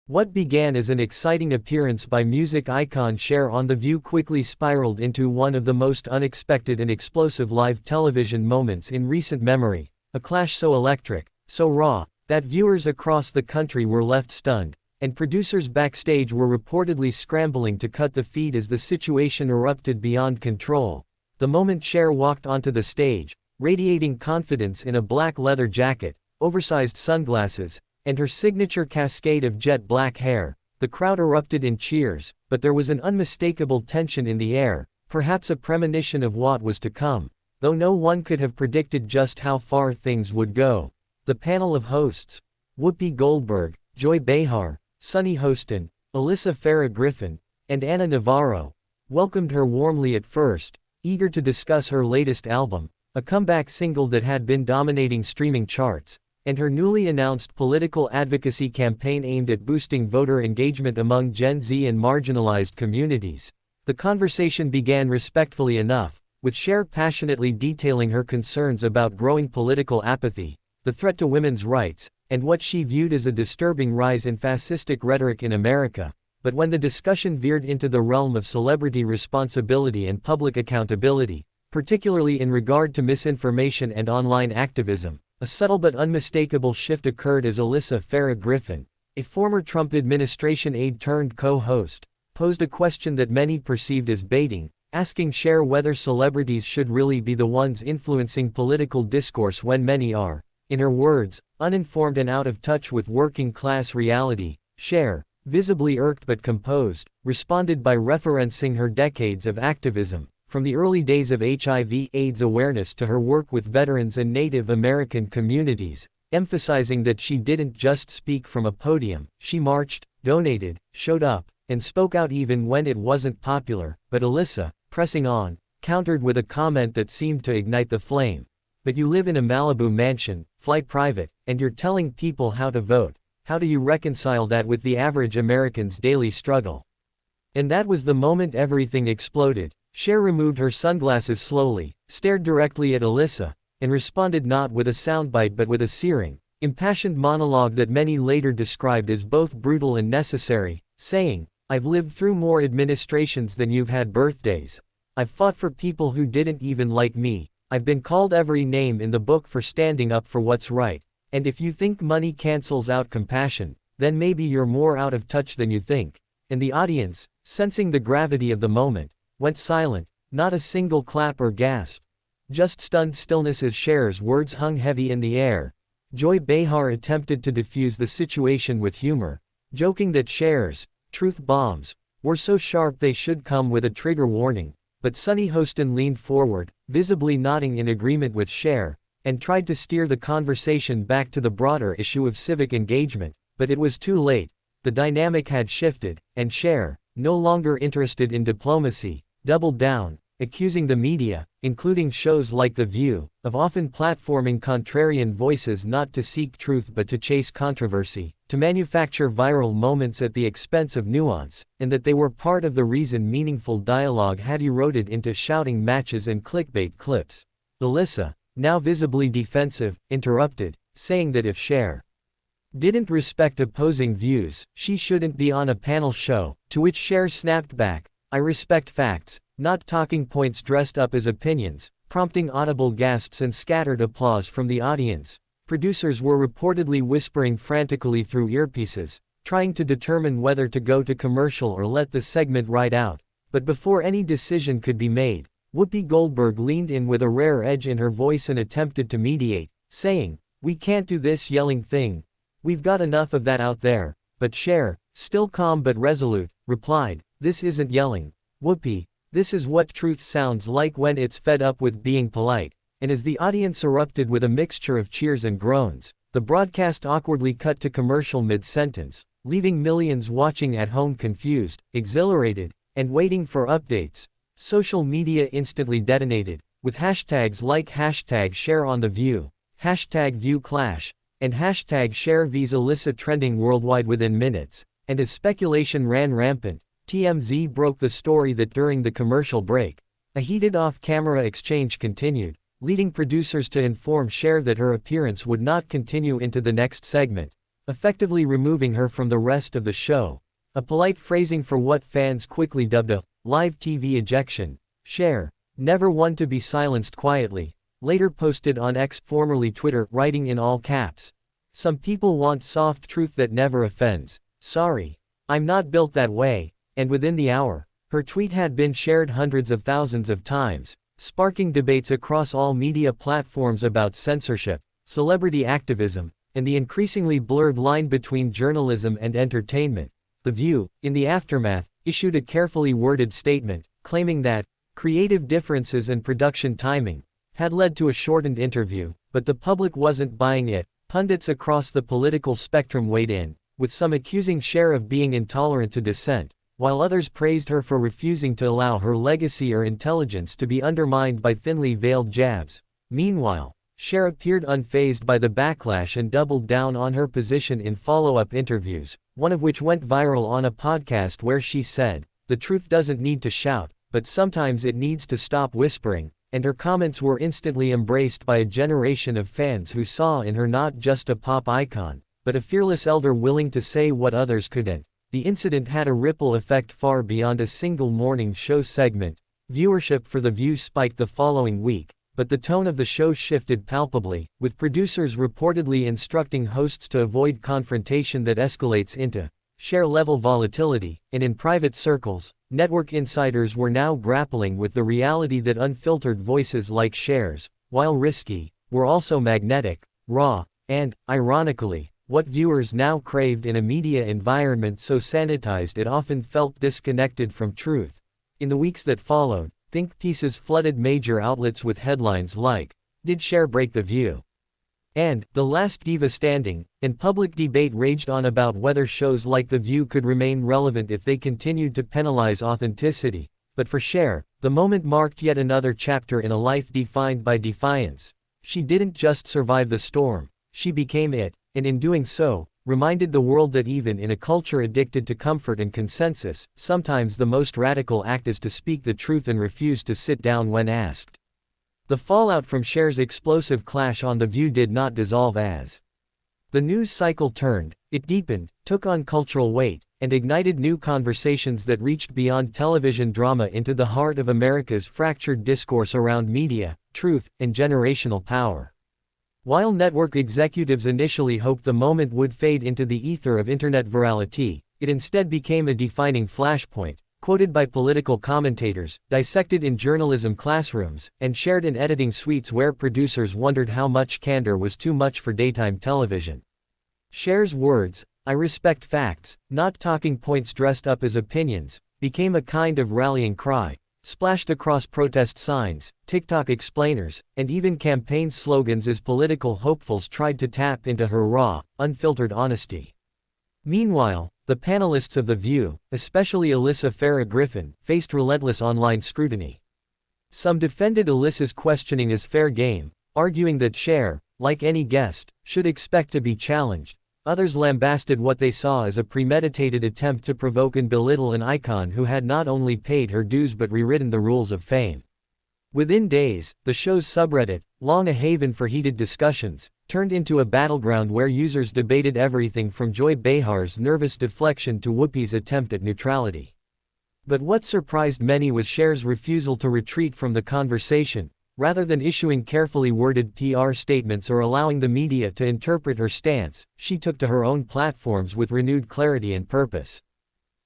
What began as an exciting appearance by music icon Cher on The View quickly spiraled into one of the most unexpected and explosive live television moments in recent memory, a clash so electric, so raw, that viewers across the country were left stunned, and producers backstage were reportedly scrambling to cut the feed as the situation erupted beyond control. The moment Cher walked onto the stage, radiating confidence in a black leather jacket, oversized sunglasses, and her signature cascade of jet black hair, the crowd erupted in cheers, but there was an unmistakable tension in the air, perhaps a premonition of what was to come, though no one could have predicted just how far things would go. The panel of hosts, Whoopi Goldberg, Joy Behar, Sunny Hostin, Alyssa Farah Griffin, and Anna Navarro, welcomed her warmly at first, eager to discuss her latest album, a comeback single that had been dominating streaming charts, and her newly announced political advocacy campaign aimed at boosting voter engagement among Gen Z and marginalized communities. The conversation began respectfully enough, with Cher passionately detailing her concerns about growing political apathy, the threat to women's rights, and what she viewed as a disturbing rise in fascistic rhetoric in America. But when the discussion veered into the realm of celebrity responsibility and public accountability, particularly in regard to misinformation and online activism, a subtle but unmistakable shift occurred as Alyssa Farah Griffin, a former Trump administration aide turned co-host, posed a question that many perceived as baiting, asking Cher whether celebrities should really be the ones influencing political discourse when many are, in her words, uninformed and out of touch with working-class reality. Cher, visibly irked but composed, responded by referencing her decades of activism, from the early days of HIV/AIDS awareness to her work with veterans and Native American communities, emphasizing that she didn't just speak from a podium, she marched, donated, showed up, and spoke out even when it wasn't popular. But Alyssa, pressing on, countered with a comment that seemed to ignite the flame. But you live in a Malibu mansion, fly private, and you're telling people how to vote. How do you reconcile that with the average American's daily struggle? And that was the moment everything exploded. Cher removed her sunglasses slowly, stared directly at Alyssa, and responded not with a soundbite but with a searing, impassioned monologue that many later described as both brutal and necessary, saying, "I've lived through more administrations than you've had birthdays. I've fought for people who didn't even like me. I've been called every name in the book for standing up for what's right. And if you think money cancels out compassion, then maybe you're more out of touch than you think." And the audience, sensing the gravity of the moment, went silent, not a single clap or gasp. Just stunned stillness as Cher's words hung heavy in the air. Joy Behar attempted to diffuse the situation with humor, joking that Cher's truth bombs were so sharp they should come with a trigger warning. But Sunny Hostin leaned forward, visibly nodding in agreement with Cher, and tried to steer the conversation back to the broader issue of civic engagement. But it was too late. The dynamic had shifted, and Cher, no longer interested in diplomacy, doubled down, accusing the media, including shows like The View, of often platforming contrarian voices not to seek truth but to chase controversy, to manufacture viral moments at the expense of nuance, and that they were part of the reason meaningful dialogue had eroded into shouting matches and clickbait clips. Alyssa, now visibly defensive, interrupted, saying that if Cher didn't respect opposing views, she shouldn't be on a panel show, to which Cher snapped back, "I respect facts, not talking points dressed up as opinions," prompting audible gasps and scattered applause from the audience. Producers were reportedly whispering frantically through earpieces, trying to determine whether to go to commercial or let the segment ride out. But before any decision could be made, Whoopi Goldberg leaned in with a rare edge in her voice and attempted to mediate, saying, "We can't do this yelling thing. We've got enough of that out there." But Cher, still calm but resolute, replied, "This isn't yelling, Whoopi. This is what truth sounds like when it's fed up with being polite." And as the audience erupted with a mixture of cheers and groans, the broadcast awkwardly cut to commercial mid-sentence, leaving millions watching at home confused, exhilarated, and waiting for updates. Social media instantly detonated, with hashtags like #ShareOnTheView, #ViewClash, and #ShareVs Alyssa trending worldwide within minutes. And as speculation ran rampant, TMZ broke the story that during the commercial break, a heated off-camera exchange continued, leading producers to inform Cher that her appearance would not continue into the next segment. effectively removing her from the rest of the show. A polite phrasing for what fans quickly dubbed a live TV ejection. Cher, never one to be silenced quietly, later posted on X, formerly Twitter, writing in all caps, "Some people want soft truth that never offends. Sorry. I'm not built that way," and within the hour, her tweet had been shared hundreds of thousands of times, sparking debates across all media platforms about censorship, celebrity activism, and the increasingly blurred line between journalism and entertainment. The View, in the aftermath, issued a carefully worded statement, claiming that creative differences and production timing had led to a shortened interview, but the public wasn't buying it. Pundits across the political spectrum weighed in, with some accusing Cher of being intolerant to dissent, while others praised her for refusing to allow her legacy or intelligence to be undermined by thinly veiled jabs. Meanwhile, Cher appeared unfazed by the backlash and doubled down on her position in follow-up interviews, one of which went viral on a podcast where she said, "The truth doesn't need to shout, but sometimes it needs to stop whispering," and her comments were instantly embraced by a generation of fans who saw in her not just a pop icon, but a fearless elder willing to say what others couldn't. The incident had a ripple effect far beyond a single morning show segment. Viewership for The View spiked the following week, but the tone of the show shifted palpably, with producers reportedly instructing hosts to avoid confrontation that escalates into Cher-level volatility, and in private circles, network insiders were now grappling with the reality that unfiltered voices like Cher's, while risky, were also magnetic, raw, and, ironically, what viewers now craved in a media environment so sanitized it often felt disconnected from truth. In the weeks that followed, think pieces flooded major outlets with headlines like, "Did Cher break the View?" and "The Last Diva Standing," and public debate raged on about whether shows like The View could remain relevant if they continued to penalize authenticity. But for Cher, the moment marked yet another chapter in a life defined by defiance. She didn't just survive the storm, she became it, and in doing so, reminded the world that even in a culture addicted to comfort and consensus, sometimes the most radical act is to speak the truth and refuse to sit down when asked. The fallout from Cher's explosive clash on The View did not dissolve as the news cycle turned. It deepened, took on cultural weight, and ignited new conversations that reached beyond television drama into the heart of America's fractured discourse around media, truth, and generational power. While network executives initially hoped the moment would fade into the ether of internet virality, it instead became a defining flashpoint, quoted by political commentators, dissected in journalism classrooms, and shared in editing suites where producers wondered how much candor was too much for daytime television. Cher's words, "I respect facts, not talking points dressed up as opinions," became a kind of rallying cry, splashed across protest signs, TikTok explainers, and even campaign slogans as political hopefuls tried to tap into her raw, unfiltered honesty. Meanwhile, the panelists of The View, especially Alyssa Farah Griffin, faced relentless online scrutiny. Some defended Alyssa's questioning as fair game, arguing that Cher, like any guest, should expect to be challenged. Others lambasted what they saw as a premeditated attempt to provoke and belittle an icon who had not only paid her dues but rewritten the rules of fame. Within days, the show's subreddit, long a haven for heated discussions, turned into a battleground where users debated everything from Joy Behar's nervous deflection to Whoopi's attempt at neutrality. But what surprised many was Cher's refusal to retreat from the conversation. Rather than issuing carefully worded PR statements or allowing the media to interpret her stance, she took to her own platforms with renewed clarity and purpose.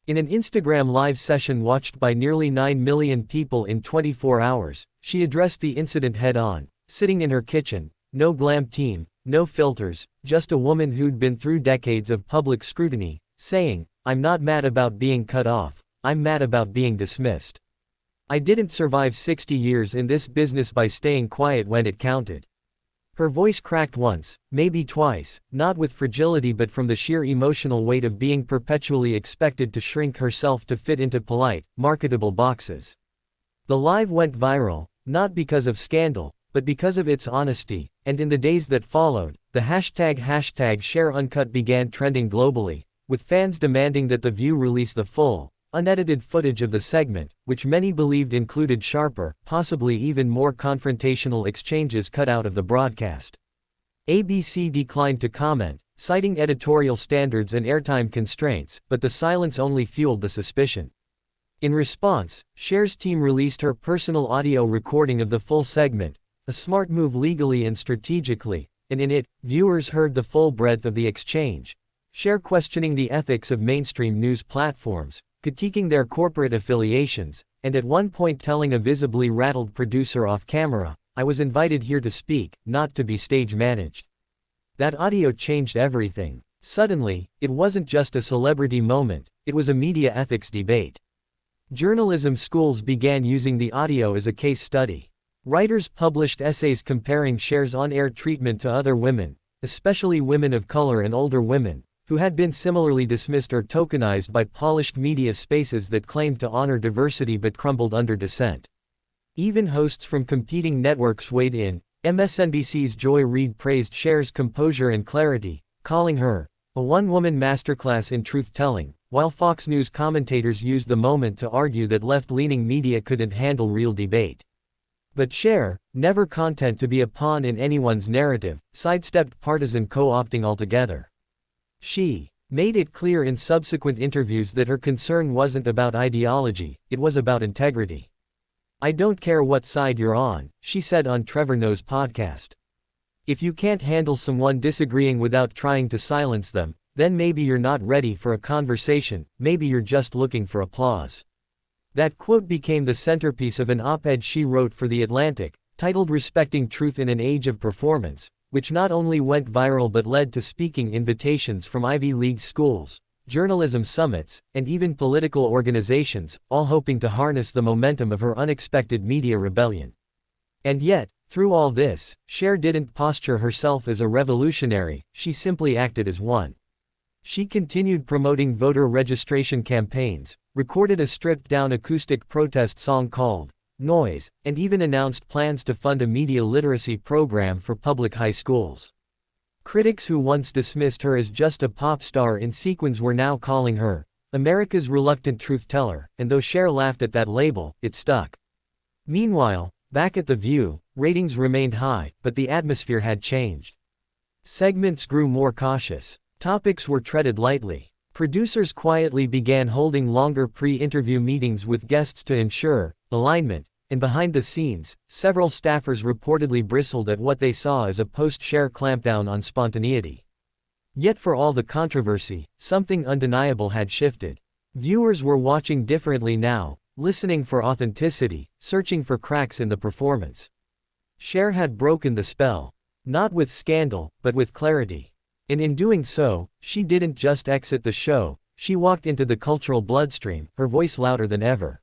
In an Instagram live session watched by nearly 9 million people in 24 hours, she addressed the incident head-on, sitting in her kitchen, no glam team, no filters, just a woman who'd been through decades of public scrutiny, saying, "I'm not mad about being cut off, I'm mad about being dismissed. I didn't survive 60 years in this business by staying quiet when it counted." Her voice cracked once, maybe twice, not with fragility but from the sheer emotional weight of being perpetually expected to shrink herself to fit into polite, marketable boxes. The live went viral, not because of scandal, but because of its honesty, and in the days that followed, the hashtag #ShareUncut began trending globally, with fans demanding that The View release the full, unedited footage of the segment, which many believed included sharper, possibly even more confrontational exchanges cut out of the broadcast. ABC declined to comment, citing editorial standards and airtime constraints, but the silence only fueled the suspicion. In response, Cher's team released her personal audio recording of the full segment, a smart move legally and strategically, and in it, viewers heard the full breadth of the exchange. Cher questioning the ethics of mainstream news platforms, critiquing their corporate affiliations, and at one point telling a visibly rattled producer off camera, "I was invited here to speak, not to be stage managed." That audio changed everything. Suddenly, it wasn't just a celebrity moment, it was a media ethics debate. Journalism schools began using the audio as a case study. Writers published essays comparing Cher's on-air treatment to other women, especially women of color and older women, who had been similarly dismissed or tokenized by polished media spaces that claimed to honor diversity but crumbled under dissent. Even hosts from competing networks weighed in. MSNBC's Joy Reid praised Cher's composure and clarity, calling her a one-woman masterclass in truth-telling, while Fox News commentators used the moment to argue that left-leaning media couldn't handle real debate. But Cher, never content to be a pawn in anyone's narrative, sidestepped partisan co-opting altogether. She made it clear in subsequent interviews that her concern wasn't about ideology, it was about integrity. "I don't care what side you're on," she said on Trevor Noah's podcast. "If you can't handle someone disagreeing without trying to silence them, then maybe you're not ready for a conversation, maybe you're just looking for applause." That quote became the centerpiece of an op-ed she wrote for The Atlantic, titled "Respecting Truth in an Age of Performance," which not only went viral but led to speaking invitations from Ivy League schools, journalism summits, and even political organizations, all hoping to harness the momentum of her unexpected media rebellion. And yet, through all this, Cher didn't posture herself as a revolutionary, she simply acted as one. She continued promoting voter registration campaigns, recorded a stripped-down acoustic protest song called "Noise," and even announced plans to fund a media literacy program for public high schools. Critics who once dismissed her as just a pop star in sequins were now calling her America's reluctant truth-teller, and though Cher laughed at that label, it stuck. Meanwhile, back at The View, ratings remained high, but the atmosphere had changed. Segments grew more cautious. Topics were treaded lightly. Producers quietly began holding longer pre-interview meetings with guests to ensure alignment, and behind the scenes, several staffers reportedly bristled at what they saw as a post-Cher clampdown on spontaneity. Yet for all the controversy, something undeniable had shifted. Viewers were watching differently now, listening for authenticity, searching for cracks in the performance. Cher had broken the spell. Not with scandal, but with clarity. And in doing so, she didn't just exit the show, she walked into the cultural bloodstream, her voice louder than ever.